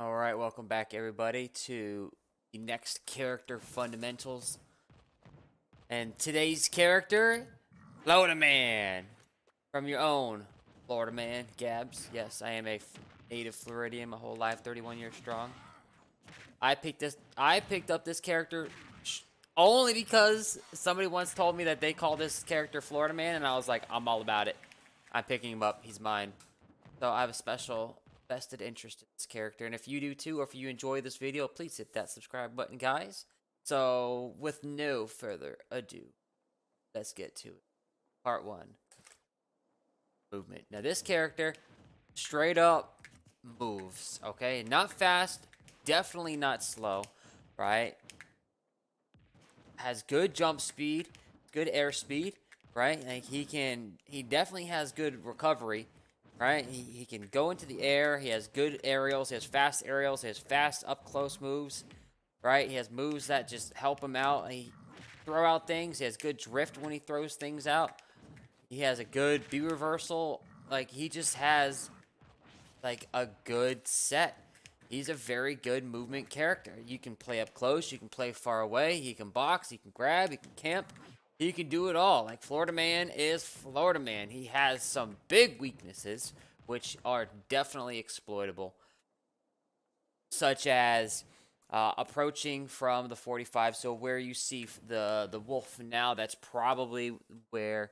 Alright, welcome back everybody to the next character fundamentals. And today's character, Flawda Man. From your own Florida man, Gabs. Yes, I am a native Floridian, my whole life, 31 years strong. I picked up this character only because somebody once told me that they call this character Florida Man, and I was like, I'm all about it. I'm picking him up, he's mine. So I have a special vested interest in this character, and if you do too, or if you enjoy this video, please hit that subscribe button, guys. So with no further ado, let's get to it. Part 1. Movement. Now this character straight up moves, okay? Not fast, definitely not slow, right? Has good jump speed, good air speed, right? Like he definitely has good recovery, right? He can go into the air. He has good aerials. He has fast aerials. He has fast up close moves, right? He has moves that just help him out. He throw out things. He has good drift when he throws things out. He has a good B reversal. Like he just has like a good set. He's a very good movement character. You can play up close, you can play far away, he can box, he can grab, he can camp, he can do it all. Like Florida Man is Florida Man. He has some big weaknesses which are definitely exploitable, such as approaching from the 45. So where you see the wolf now, that's probably where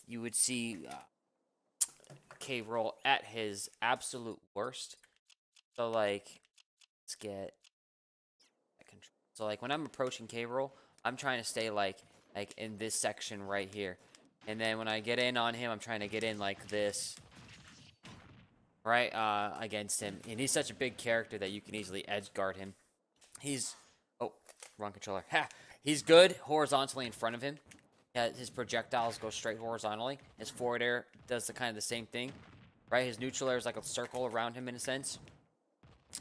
you would see K-Roll at his absolute worst. So like, let's get that control. So like when I'm approaching K-Roll, I'm trying to stay like in this section right here. And then when I get in on him, I'm trying to get in like this, right, against him. And he's such a big character that you can easily edge guard him. He's, oh, wrong controller. Ha! He's good horizontally in front of him. Yeah, his projectiles go straight horizontally. His forward air does the kind of the same thing, right? His neutral air is like a circle around him in a sense.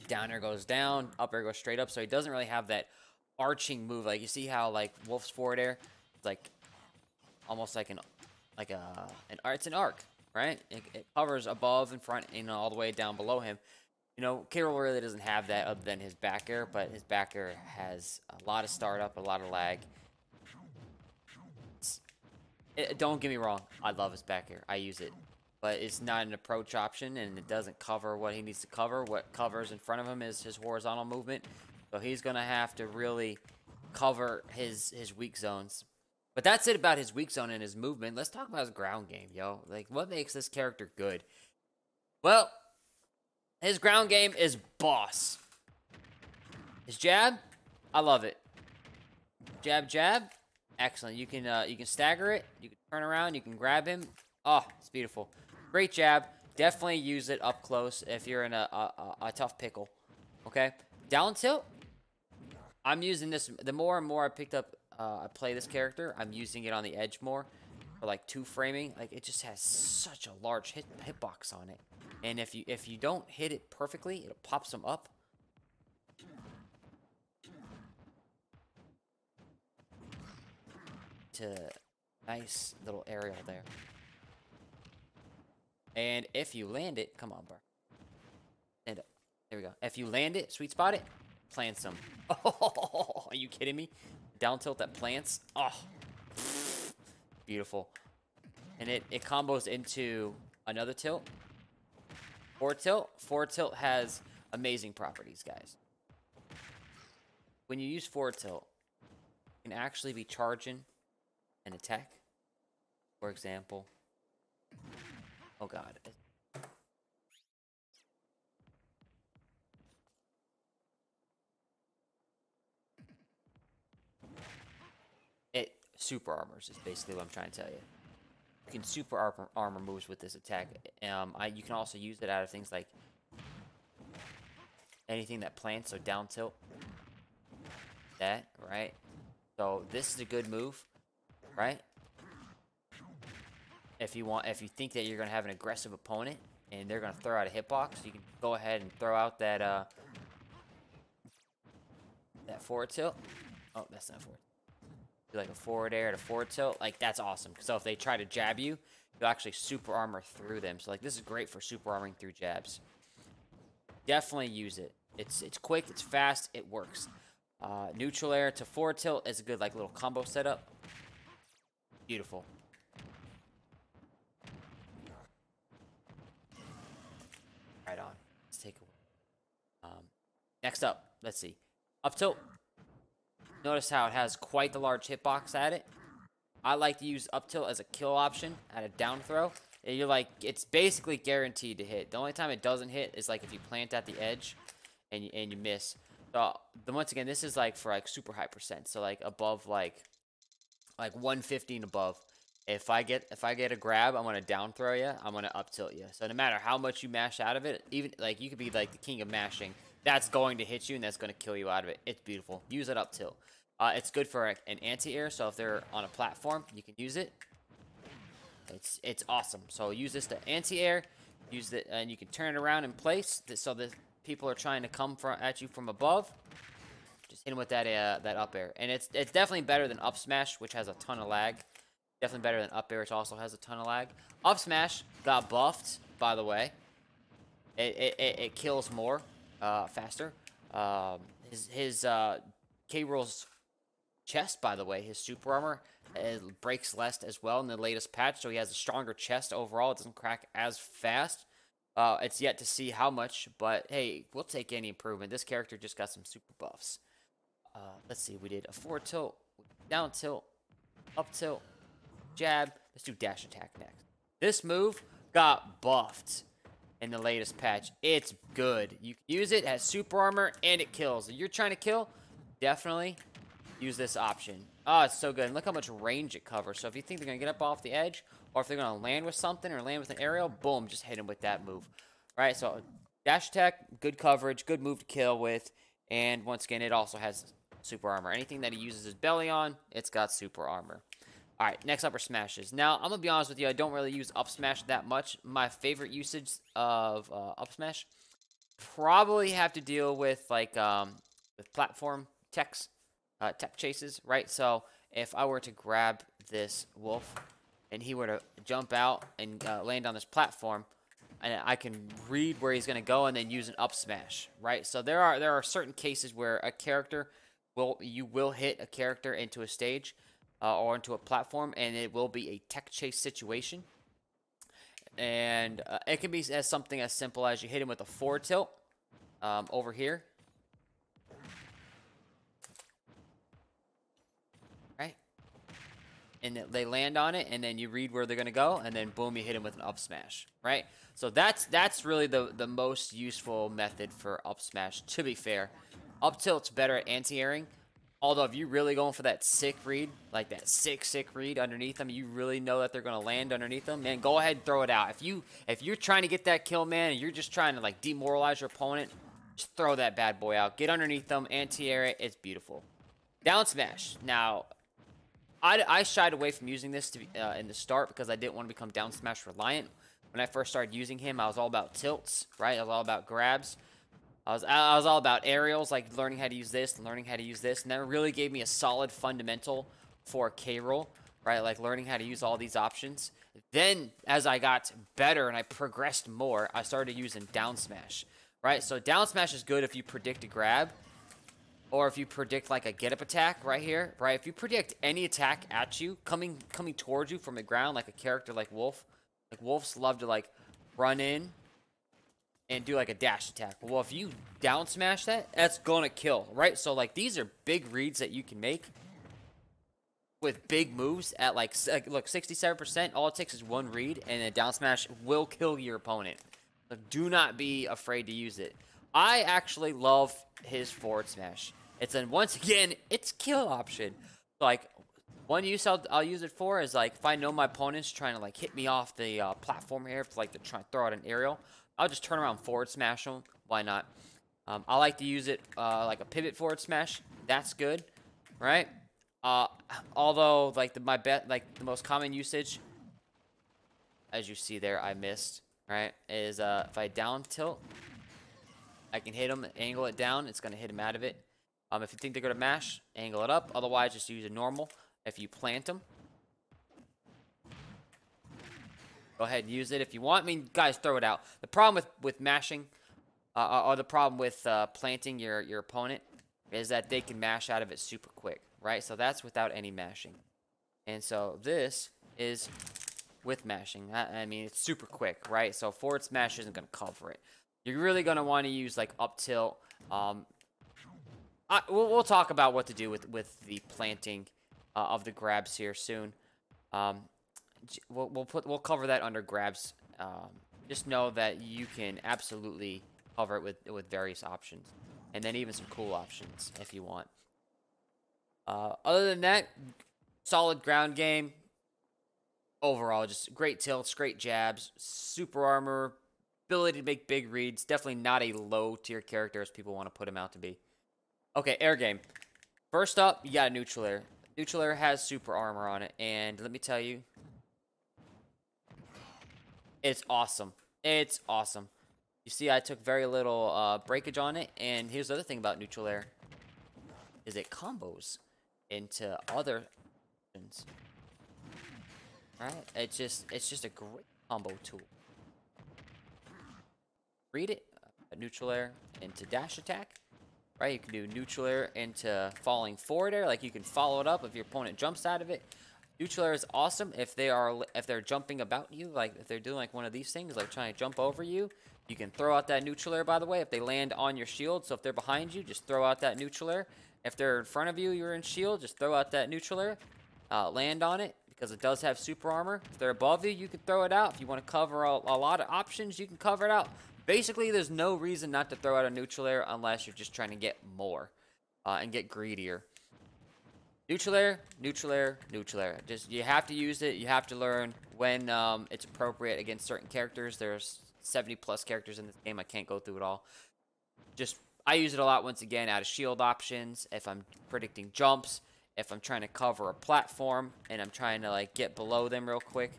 Down air goes down, up air goes straight up, so he doesn't really have that arching move. Like you see how like Wolf's forward air, it's like almost like it's an arc, right? It covers above and front and all the way down below him. You know, K-Rool really doesn't have that other than his back air, but his back air has a lot of startup, a lot of lag. Don't get me wrong, I love his back air. I use it. But it's not an approach option, and it doesn't cover what he needs to cover. What covers in front of him is his horizontal movement. So he's going to have to really cover his weak zones. But that's it about his weak zone and his movement. Let's talk about his ground game, yo. Like, what makes this character good? Well, his ground game is boss. His jab, I love it. Jab, jab, excellent. You can stagger it. You can turn around. You can grab him. Oh, it's beautiful. Great jab. Definitely use it up close if you're in a tough pickle. Okay. Down tilt. I'm using this. The more and more I picked up, I play this character, I'm using it on the edge more for like two framing. Like it just has such a large hitbox on it, and if you don't hit it perfectly, it pops them up. To nice little aerial there. And if you land it, come on, bro. Stand up. There we go. If you land it, sweet spot it, plants them. Oh, are you kidding me? Down tilt that plants. Oh, beautiful. And it combos into another tilt. Forward tilt. Forward tilt has amazing properties, guys. When you use forward tilt, you can actually be charging an attack. For example, oh god. It super armors is basically what I'm trying to tell you. You can super armor moves with this attack. You can also use it out of things like anything that plants, so down tilt. That, right? So this is a good move, right? If you think that you're gonna have an aggressive opponent and they're gonna throw out a hitbox, you can go ahead and throw out that that forward tilt. Oh, that's not forward. Do like a forward air to forward tilt. Like that's awesome. So if they try to jab you, you'll actually super armor through them. So like this is great for super armoring through jabs. definitely use it. It's quick, it's fast, it works. Neutral air to forward tilt is a good like little combo setup. Beautiful. Right on. Let's take a next up, let's see. Up tilt. Notice how it has quite the large hitbox at it. I like to use up tilt as a kill option at a down throw. And you're like, it's basically guaranteed to hit. The only time it doesn't hit is like if you plant at the edge and you miss. So once again, this is like for like super high percent. So like above like 150 and above. If I get a grab, I'm gonna down throw you. I'm gonna up tilt you. So no matter how much you mash out of it, even like you could be like the king of mashing, that's going to hit you and that's gonna kill you out of it. It's beautiful. Use it up tilt. It's good for an anti-air. So if they're on a platform, you can use it. It's awesome. So use this to anti-air. Use it and you can turn it around in place so that people are trying to come at you from above. Just hit him with that up air, and it's definitely better than up smash, which has a ton of lag. Definitely better than up air, which also has a ton of lag. Up smash got buffed, by the way. It kills more, faster. His K-Rool's chest, by the way, his super armor, it breaks less as well in the latest patch, so he has a stronger chest overall. It doesn't crack as fast. It's yet to see how much, but hey, we'll take any improvement. This character just got some super buffs. Let's see, we did a forward tilt, down tilt, up tilt, jab. Let's do dash attack next. This move got buffed in the latest patch. It's good. You can use it as super armor and it kills. If you're trying to kill, definitely use this option. Oh, it's so good. And look how much range it covers. So if you think they're going to get up off the edge, or if they're going to land with something or land with an aerial, boom, just hit them with that move. All right, so dash attack, good coverage, good move to kill with. And once again, it also has super armor. Anything that he uses his belly on, it's got super armor. All right, next up are smashes. Now, I'm going to be honest with you, I don't really use up smash that much. My favorite usage of up smash probably have to deal with like with platform tech chases, right? So if I were to grab this wolf and he were to jump out and land on this platform, and I can read where he's going to go and then use an up smash, right? So there are certain cases where a character you will hit a character into a stage or into a platform, and it will be a tech chase situation. And it can be as something as simple as you hit him with a forward tilt over here. Right? And they land on it, and then you read where they're going to go, and then boom, you hit him with an up smash, right? So that's really the most useful method for up smash, to be fair. Up tilt's better at anti-airing, although if you're really going for that sick read, like that sick read underneath them, you really know that they're going to land underneath them, man, go ahead and throw it out. If you're trying to get that kill, man, and you're just trying to like demoralize your opponent, just throw that bad boy out. Get underneath them, anti-air it, it's beautiful. Down smash. Now, I shied away from using this in the start because I didn't want to become down smash reliant. When I first started using him, I was all about tilts, right? I was all about grabs. I was all about aerials, like learning how to use this and learning how to use this. And that really gave me a solid fundamental for K-Rool, right? Like learning how to use all these options. Then, as I got better and I progressed more, I started using down smash, right? So down smash is good if you predict a grab, or if you predict like a get-up attack right here, right? If you predict any attack at you, coming towards you from the ground, like a character like Wolf. Like Wolves love to like run in and do like a dash attack. Well, if you down smash that, that's gonna kill, right? So like these are big reads that you can make with big moves at like look, 67%. All it takes is one read, and a down smash will kill your opponent. So do not be afraid to use it. I actually love his forward smash. Once again, it's kill option. Like one use I'll use it for is like if I know my opponent's trying to like hit me off the platform here, if like they're trying to throw out an aerial, I'll just turn around forward smash them. Why not? I like to use it like a pivot forward smash. That's good, right? Although like the most common usage, as you see there, I missed, right? Is if I down tilt, I can hit him, angle it down. It's gonna hit him out of it. If you think they're gonna mash, angle it up. Otherwise, just use a normal. If you plant them, go ahead and use it if you want. I mean, guys, throw it out. The problem with mashing or the problem with planting your opponent is that they can mash out of it super quick, right? So that's without any mashing. And so this is with mashing. I mean, it's super quick, right? So forward smash isn't going to cover it. You're really going to want to use like up tilt. We'll talk about what to do with the planting of the grabs here soon. We'll cover that under grabs. Just know that you can absolutely cover it with various options, and then even some cool options if you want. Other than that, solid ground game. Overall, just great tilts, great jabs, super armor, ability to make big reads. Definitely not a low tier character as people want to put him out to be. Okay, air game. First up, you got a neutral air. Neutral air has super armor on it, and let me tell you, it's awesome. It's awesome. You see, I took very little breakage on it, and here's the other thing about neutral air, is it combos into other options. Right? It's just a great combo tool. Read it. Neutral air into dash attack. Right? You can do neutral air into falling forward air. Like you can follow it up if your opponent jumps out of it. Neutral air is awesome if they're jumping about you. Like if they're doing like one of these things, like trying to jump over you. You can throw out that neutral air, by the way, if they land on your shield. So if they're behind you, just throw out that neutral air. If they're in front of you, you're in shield, just throw out that neutral air. Land on it, because it does have super armor. If they're above you, you can throw it out. If you want to cover a lot of options, you can cover it out. Basically, there's no reason not to throw out a neutral air unless you're just trying to get more and get greedier. Neutral air, neutral air, neutral air. Just, you have to use it. You have to learn when it's appropriate against certain characters. There's 70 plus characters in this game. I can't go through it all. I use it a lot, once again, out of shield options. If I'm predicting jumps, if I'm trying to cover a platform and I'm trying to like get below them real quick,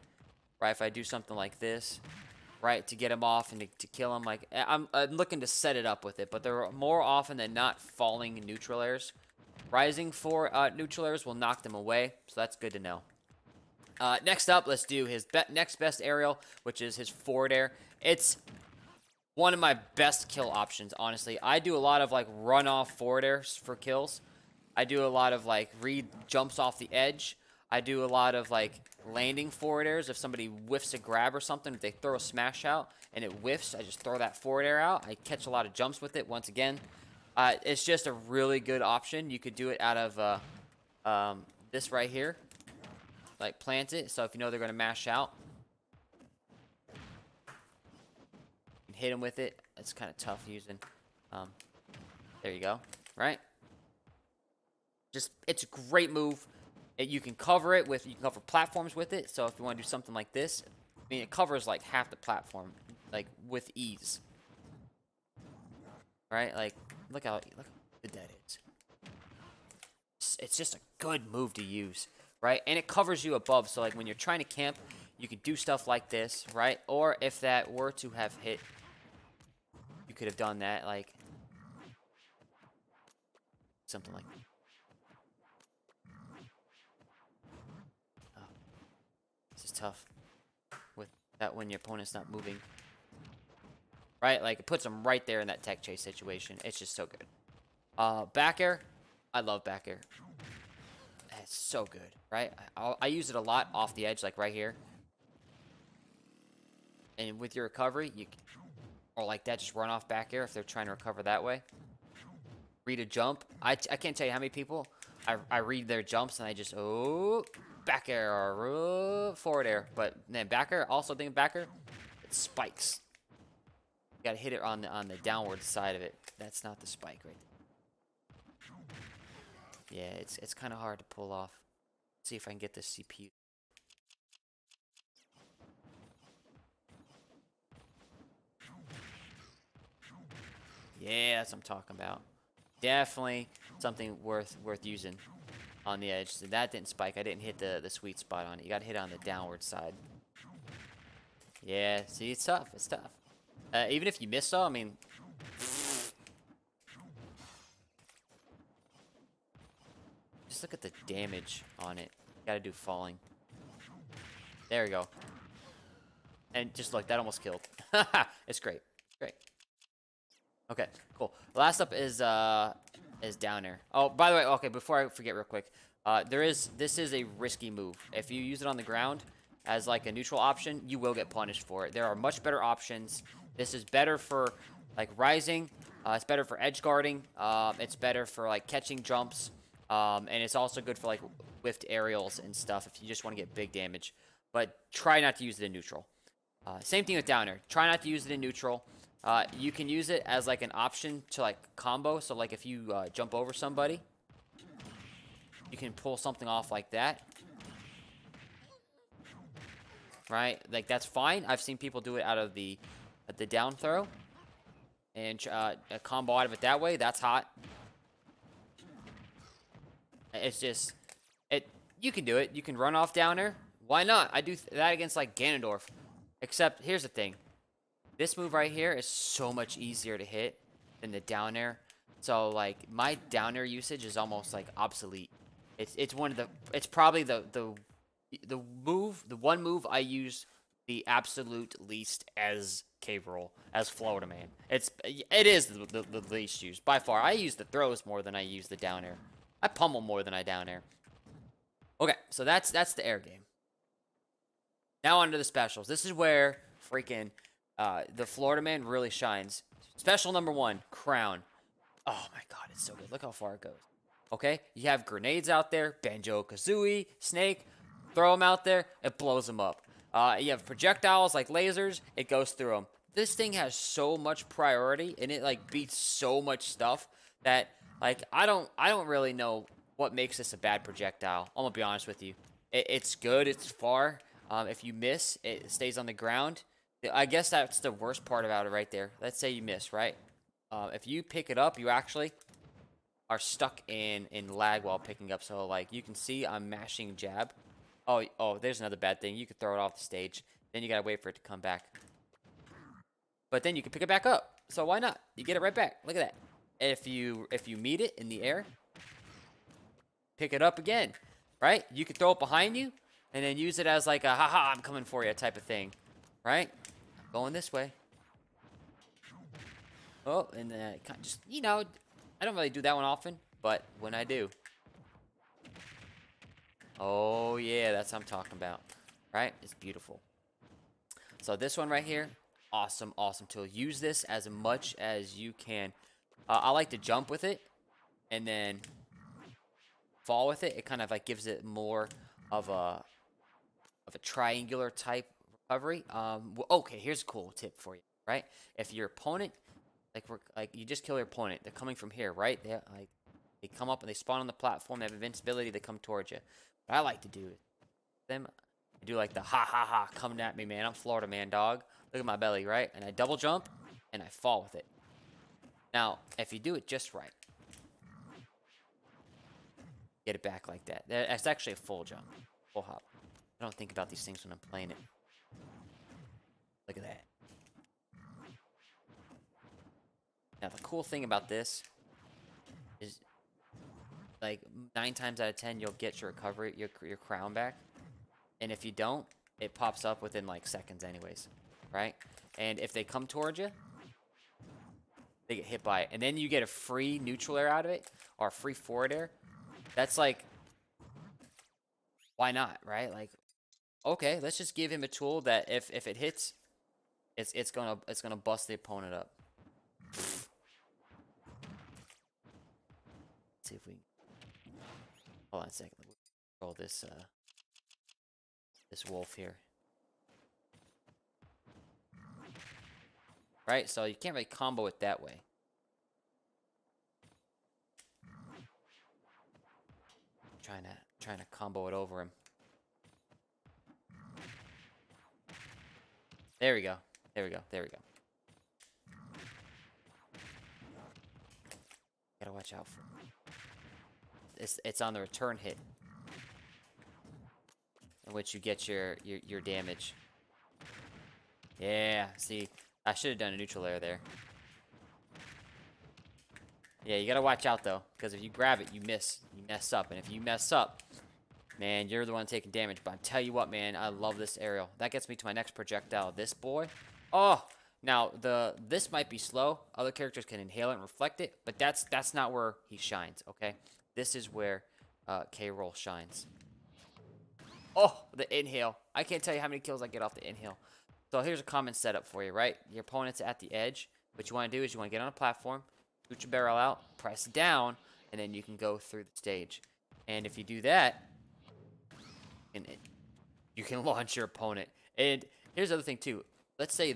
right? If I do something like this, right, to get him off and to kill him, like I'm looking to set it up with it. But there are more often than not falling neutral airs. Rising for neutral airs will knock them away, so that's good to know. Next up, let's do his next best aerial, which is his forward air. It's one of my best kill options, honestly. I do a lot of like run off forward airs for kills. I do a lot of like read jumps off the edge. I do a lot of like landing forward airs. If somebody whiffs a grab or something, if they throw a smash out and it whiffs, I just throw that forward air out. I catch a lot of jumps with it. Once again, it's just a really good option. You could do it out of this right here, like plant it. So if you know they're going to mash out, you can hit them with it. It's kind of tough using. There you go. Right. It's a great move. You can cover it with, you can cover platforms with it. So if you want to do something like this, I mean, it covers like half the platform, like with ease. Right? Like, look how good that is. It's just a good move to use, right? And it covers you above. So like when you're trying to camp, you could do stuff like this, right? Or if that were to have hit, you could have done that, like something like that. This is tough with that when your opponent's not moving. Right? Like, it puts them right there in that tech chase situation. It's just so good. Back air. I love back air. It's so good, right? I use it a lot off the edge, like right here. And with your recovery, you can, or like that, just run off back air if they're trying to recover that way. Read a jump. I can't tell you how many people I read their jumps and I just, oh, back air or forward air. But then back air, also think back air, it spikes. You gotta hit it on the downward side of it. That's not the spike right there. Yeah, it's kind of hard to pull off. Let's see if I can get this CPU. Yeah, that's what I'm talking about. Definitely something worth using on the edge. So that didn't spike. I didn't hit the sweet spot on it. You gotta hit it on the downward side. Yeah, see, it's tough. It's tough. Even if you miss though, I mean, just look at the damage on it. Gotta do falling. There we go. And just look, that almost killed. It's great. Great. Okay, cool. Last up is down air. Oh, by the way, okay, before I forget real quick, this is a risky move. If you use it on the ground as like a neutral option, you will get punished for it. There are much better options. This is better for like rising. It's better for edge guarding. It's better for like catching jumps. And it's also good for like whiffed aerials and stuff if you just want to get big damage. But try not to use it in neutral. Same thing with down air. Try not to use it in neutral. You can use it as like an option to like combo. So like if you jump over somebody, you can pull something off like that. Right? Like that's fine. I've seen people do it out of the down throw and a combo out of it that way. That's hot. It's just you can do it. You can run off down air. Why not? I do that against like Ganondorf. Except here's the thing. This move right here is so much easier to hit than the down air. So like my down air usage is almost like obsolete. It's one of the probably the one move I use the absolute least as Rool, as Flawda man. It is the least used by far. I use the throws more than I use the down air. I pummel more than I down air. Okay, so that's the air game. Now on to the specials. This is where freaking the Flawda man really shines. Special number 1, Crown. Oh my god, it's so good. Look how far it goes. Okay, you have grenades out there, Banjo-Kazooie, Snake, throw them out there, it blows them up. You have projectiles like lasers, it goes through them. This thing has so much priority, and it like beats so much stuff that like I don't really know what makes this a bad projectile. I'm gonna be honest with you. It's good, it's far. If you miss, it stays on the ground. I guess that's the worst part about it right there. Let's say you miss, right? If you pick it up, you actually are stuck in lag while picking up. So, like, you can see I'm mashing jab. Oh, there's another bad thing. You could throw it off the stage. Then you gotta wait for it to come back. But then you can pick it back up. So why not? You get it right back. Look at that. If you meet it in the air, pick it up again, right? You could throw it behind you and then use it as like a haha, I'm coming for you type of thing, right? I'm going this way. Oh, and then just, you know, I don't really do that one often, but when I do. Oh, yeah, that's what I'm talking about, right? It's beautiful. So this one right here, awesome, awesome tool. Use this as much as you can. I like to jump with it and then fall with it. It kind of like gives it more of a triangular type recovery. Okay, here's a cool tip for you, right? If your opponent, like you just kill your opponent, they're coming from here, right? They come up and they spawn on the platform. They have invincibility. They come towards you. What I like to do them, I do like the ha ha ha coming at me, man. I'm Flawda man, dog. Look at my belly, right? And I double jump and I fall with it. Now, if you do it just right, get it back like that. That's actually a full jump, full hop. I don't think about these things when I'm playing it. Look at that. Now, the cool thing about this is, like, 9 times out of 10, you'll get your recovery, your crown back. And if you don't, it pops up within, like, seconds anyways, right? And if they come towards you, they get hit by it. And then you get a free neutral air out of it, or a free forward air. That's, like, why not, right? Like, okay, let's just give him a tool that if it hits, it's gonna bust the opponent up. Let's see if we can... Hold on a second. We'll control this this wolf here. Right? So you can't really combo it that way. Trying to combo it over him. There we go. There we go. There we go. Gotta watch out for it. It's on the return hit, in which you get your damage. Yeah, see, I should have done a neutral air there. Yeah, you gotta watch out though, because if you grab it, you mess up, and if you mess up, man, you're the one taking damage. But I tell you what, man, I love this aerial. That gets me to my next projectile. This boy, oh, Now, this might be slow. Other characters can inhale it and reflect it, but that's not where he shines, okay? This is where K-Rool shines. Oh, the inhale. I can't tell you how many kills I get off the inhale. So here's a common setup for you, right? Your opponent's at the edge. What you want to do is you want to get on a platform, shoot your barrel out, press down, and then you can go through the stage. And if you do that, you can launch your opponent. And here's the other thing too. Let's say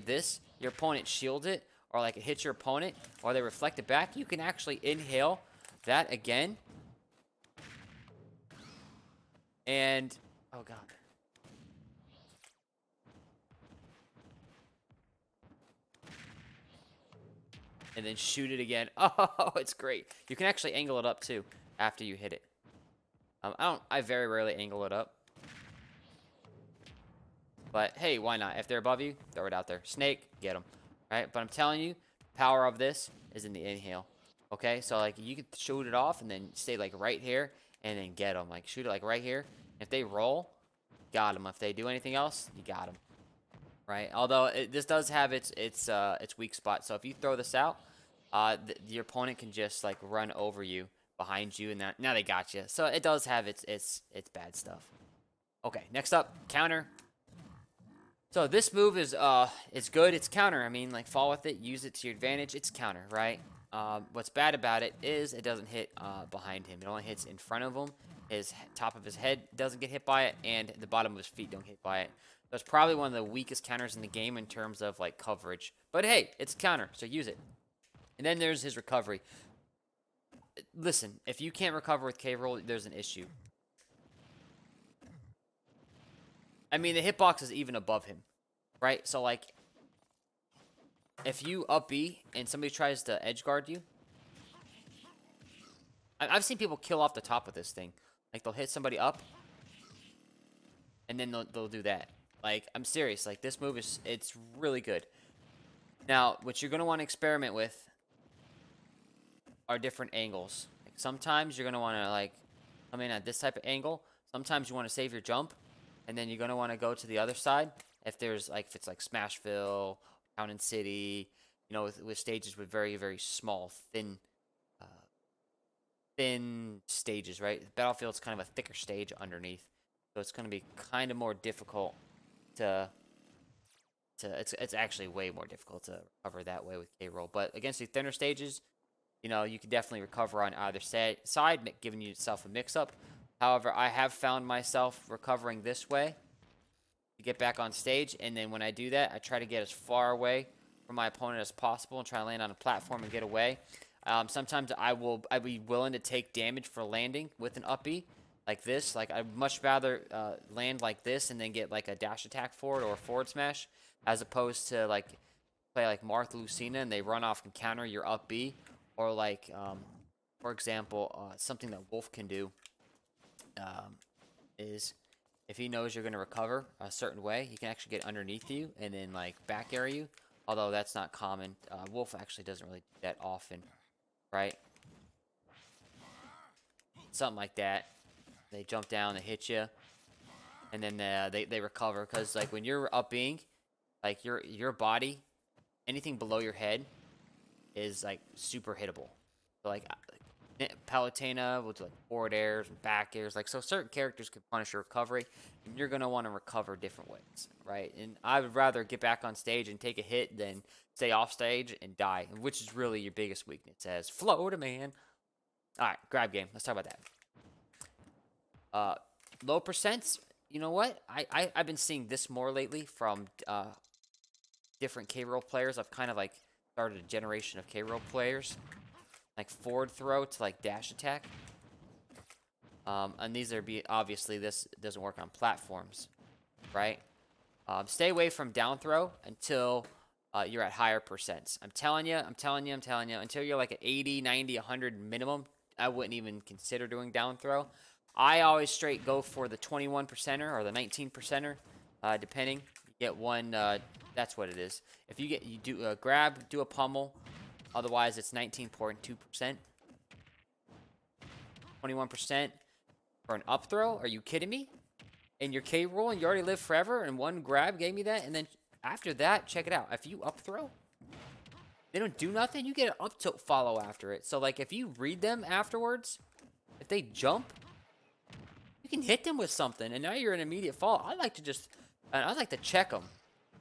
your opponent shields it, or like it hits your opponent, or they reflect it back. You can actually inhale that again. And, oh god. And then shoot it again. Oh, it's great. You can actually angle it up too after you hit it. I very rarely angle it up. But hey, why not? If they're above you, throw it out there. Snake, get them. Right? But I'm telling you, power of this is in the inhale. Okay? So like you could shoot it off and then stay like right here and then get them. Like shoot it like right here. If they roll, got them. If they do anything else, you got them. Right? Although this does have its weak spot. So if you throw this out, your opponent can just like run over you, behind you, and now they got you. So it does have its bad stuff. Okay, next up, counter. So this move is it's good. It's counter. I mean, like fall with it, use it to your advantage. It's counter, right? What's bad about it is it doesn't hit behind him. It only hits in front of him. His top of his head doesn't get hit by it, and the bottom of his feet don't get hit by it. That's probably one of the weakest counters in the game in terms of like coverage. But hey, it's counter, so use it. And then there's his recovery. Listen, if you can't recover with K-Rool, there's an issue. I mean, the hitbox is even above him, right? So like, if you up B and somebody tries to edge guard you, I've seen people kill off the top of this thing. Like they'll hit somebody up, and then they'll do that. Like, I'm serious. Like, this move it's really good. Now, what you're going to want to experiment with are different angles. Like, sometimes you're going to want to, like, come in at this type of angle. Sometimes you want to save your jump, and then you're going to want to go to the other side. If it's like Smashville, Town & City, you know, with stages with very, very small, thin stages, right? Battlefield's kind of a thicker stage underneath. So it's going to be kind of more difficult it's actually way more difficult to recover that way with K-Rool. But against the thinner stages, you know, you can definitely recover on either side, giving yourself a mix-up. However, I have found myself recovering this way to get back on stage, and then when I do that, I try to get as far away from my opponent as possible and try to land on a platform and get away. Sometimes I'd be willing to take damage for landing with an up B. Like this, like I'd much rather land like this and then get like a dash attack forward or a forward smash, as opposed to like play like Martha Lucina and they run off and counter your up B, or like for example, something that Wolf can do is if he knows you're going to recover a certain way, he can actually get underneath you and then like back air you. Although that's not common, Wolf actually doesn't really do that often, right? Something like that. They jump down, they hit you, and then they recover. Because like when you're up being, like your body, anything below your head is like super hittable. So like Palutena will do like forward airs and back airs. Like so, certain characters can punish your recovery, and you're gonna want to recover different ways, right? And I would rather get back on stage and take a hit than stay off stage and die, which is really your biggest weakness as Flawda man. All right, grab game. Let's talk about that. Low percents, you know what? I've been seeing this more lately from different K-Rool players. I've kind of like started a generation of K-Rool players. Like forward throw to like dash attack. And these are obviously this doesn't work on platforms, right? Stay away from down throw until you're at higher percents. I'm telling you, until you're like at 80, 90, 100 minimum, I wouldn't even consider doing down throw. I always straight go for the 21%er or the 19%er, depending. You get one, that's what it is. If you do a grab, do a pummel. Otherwise, it's 19.2%. 21% for an up throw? Are you kidding me? In your K-Rool, and you already live forever, and one grab gave me that, and then After that, check it out. If you up throw, they don't do nothing. You get an up tilt follow after it. So like if you read them afterwards, if they jump, you can hit them with something, and now you're an immediate fall. I like to check them.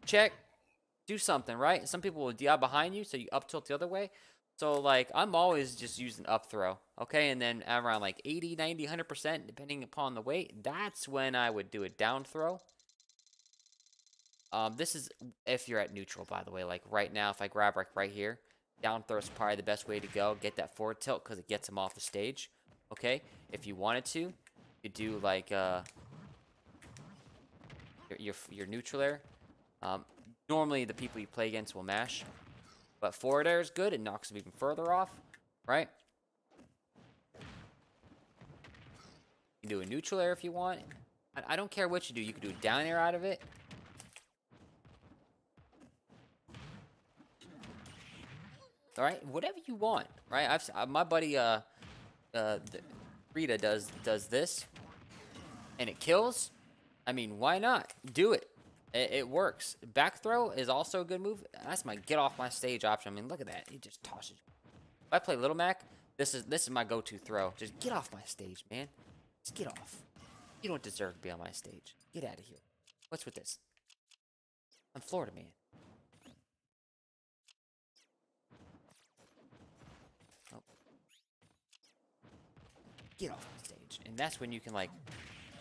Check, do something, right? Some people will DI behind you, so you up tilt the other way. So, like, I'm always just using up throw, okay? And then around, like, 80, 90, 100%, depending upon the weight, that's when I would do a down throw. This is if you're at neutral, by the way. Like, right now, if I grab, like, right here, down throw is probably the best way to go. Get that forward tilt because it gets him off the stage, okay? If you wanted to, you do, like, your neutral air. Normally, the people you play against will mash. But forward air is good. It knocks them even further off, right? You can do a neutral air if you want. I don't care what you do. You can do a down air out of it. All right, whatever you want, right? My buddy Rita does this, and it kills. I mean, why not? Do it. It works. Back throw is also a good move. That's my get off my stage option. I mean, look at that. He just tosses. If I play Little Mac, this is my go-to throw. Just get off my stage, man. Just get off. You don't deserve to be on my stage. Get out of here. What's with this? I'm Florida man. Oh. Get off my stage. And that's when you can like,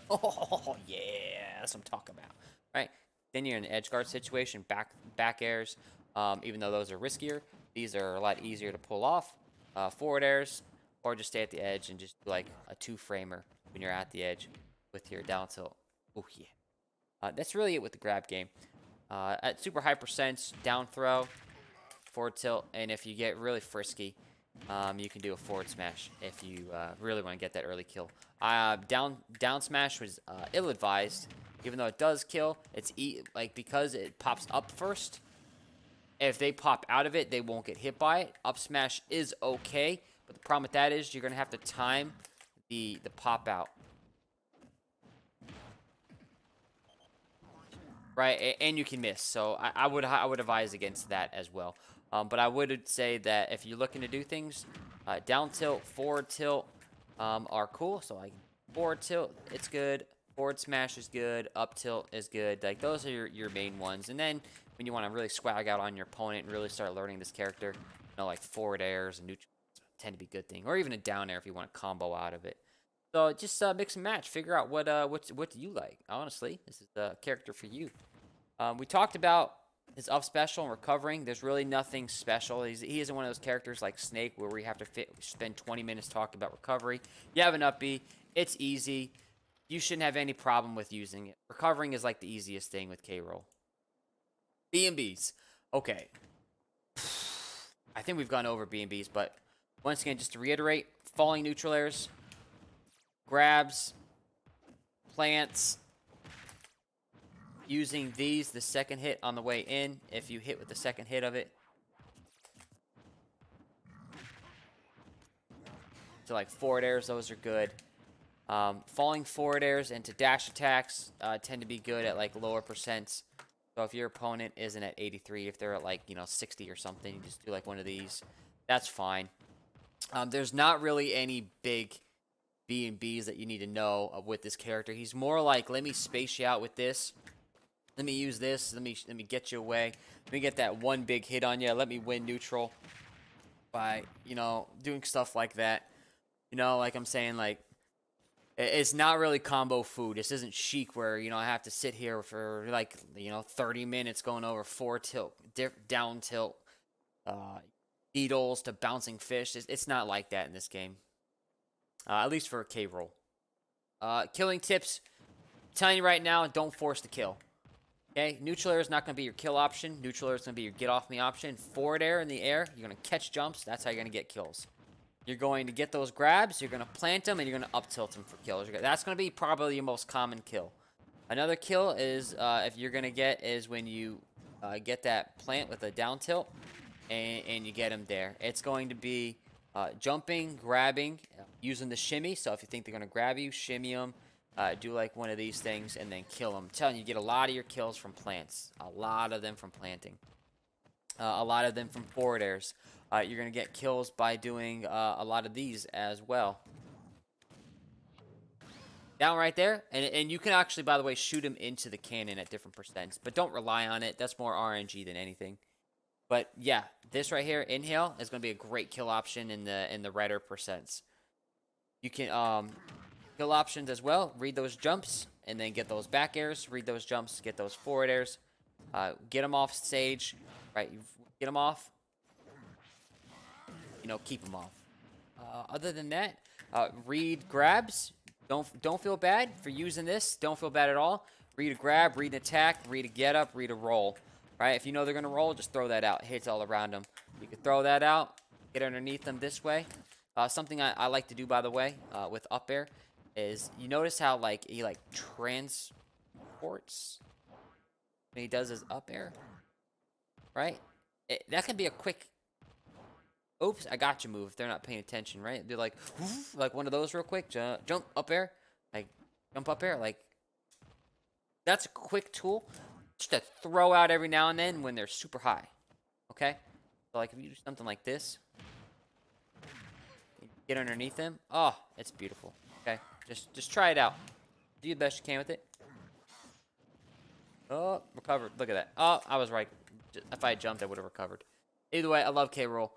oh yeah, that's what I'm talking about. Right? Then you're in an edge guard situation, back airs, even though those are riskier. These are a lot easier to pull off. Forward airs, or just stay at the edge and just do like a two-framer when you're at the edge with your down tilt. Oh, yeah. That's really it with the grab game. At super high percents, down throw, forward tilt, and if you get really frisky, you can do a forward smash if you really want to get that early kill. Down smash was ill-advised. Even though it does kill, it's like because it pops up first. If they pop out of it, they won't get hit by it. Up smash is okay, but the problem with that is you're gonna have to time the pop out, right? And you can miss. So I would advise against that as well. But I would say that if you're looking to do things, down tilt, forward tilt are cool. So like forward tilt, it's good. Forward smash is good. Up tilt is good. Like those are your main ones. And then when you want to really swag out on your opponent and really start learning this character, you know, like forward airs and neutral tend to be a good thing, or even a down air if you want to combo out of it. So just mix and match. Figure out what do you like. Honestly, this is the character for you. We talked about his up special and recovering. There's really nothing special. He isn't one of those characters like Snake where we have to spend 20 minutes talking about recovery. You have an up B. It's easy. You shouldn't have any problem with using it. Recovering is like the easiest thing with K-Roll. B&Bs. Okay. I think we've gone over B&Bs, but once again, just to reiterate, falling neutral airs, grabs, plants, using these, the second hit on the way in, if you hit with the second hit of it. So like forward airs, those are good. Falling forward airs into dash attacks tend to be good at like lower percents. So if your opponent isn't at 83, if they're at like, you know, 60 or something, you just do like one of these. That's fine. There's not really any big B&Bs that you need to know with this character. He's more like, let me space you out with this. Let me use this. Let me get you away. Let me get that one big hit on you. Let me win neutral by, you know, doing stuff like that. You know, like I'm saying, like, it's not really combo food. This isn't Chic where, you know, I have to sit here for, like, you know, 30 minutes going over forward tilt, down tilt, needles to bouncing fish. It's not like that in this game. At least for a K-Roll. Killing tips. I'm telling you right now, don't force the kill. Okay? Neutral air is not going to be your kill option. Neutral air is going to be your get off me option. Forward air in the air, you're going to catch jumps. That's how you're going to get kills. You're going to get those grabs, you're going to plant them, and you're going to up tilt them for kills. That's going to be probably your most common kill. Another kill is, if you're going to get, is when you get that plant with a down tilt, and you get them there. It's going to be jumping, grabbing, using the shimmy. So if you think they're going to grab you, shimmy them. do like one of these things and then kill them. I'm telling you, you get a lot of your kills from plants. A lot of them from planting. A lot of them from forward airs. You're going to get kills by doing a lot of these as well. Down right there. And you can actually, by the way, shoot him into the cannon at different percents. But don't rely on it. That's more RNG than anything. But yeah, this right here, inhale, is going to be a great kill option in the redder percents. You can kill options as well. Read those jumps and then get those back airs. Read those jumps, get those forward airs. Get them off stage. Right, you get them off. You know, keep them off. Other than that, read grabs. Don't feel bad for using this. Don't feel bad at all. Read a grab, read an attack, read a get up, read a roll. Right, if you know they're gonna roll, just throw that out. It hits all around them. You can throw that out, get underneath them this way. Something I like to do, by the way, with up air, is you notice how like he like transports when he does his up air, right? That can be a quick, oops, I got you move if they're not paying attention, right? They're like, woof, like one of those real quick, jump up air, like jump up air, like that's a quick tool just to throw out every now and then when they're super high. Okay, so like if you do something like this, get underneath them. Oh, it's beautiful. Okay, just try it out. Do the best you can with it. Oh, recovered. Look at that. Oh, I was right. If I had jumped, I would have recovered. Either way, I love K-Rool.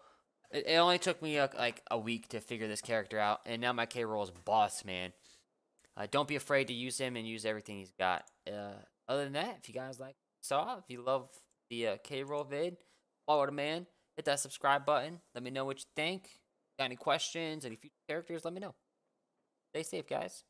It only took me like a week to figure this character out, and now my K-Rool is boss, man. Don't be afraid to use him and use everything he's got. Other than that, if you guys like if you love the K-Rool vid, Flawda man, hit that subscribe button. Let me know what you think. Got any questions, any future characters, let me know. Stay safe, guys.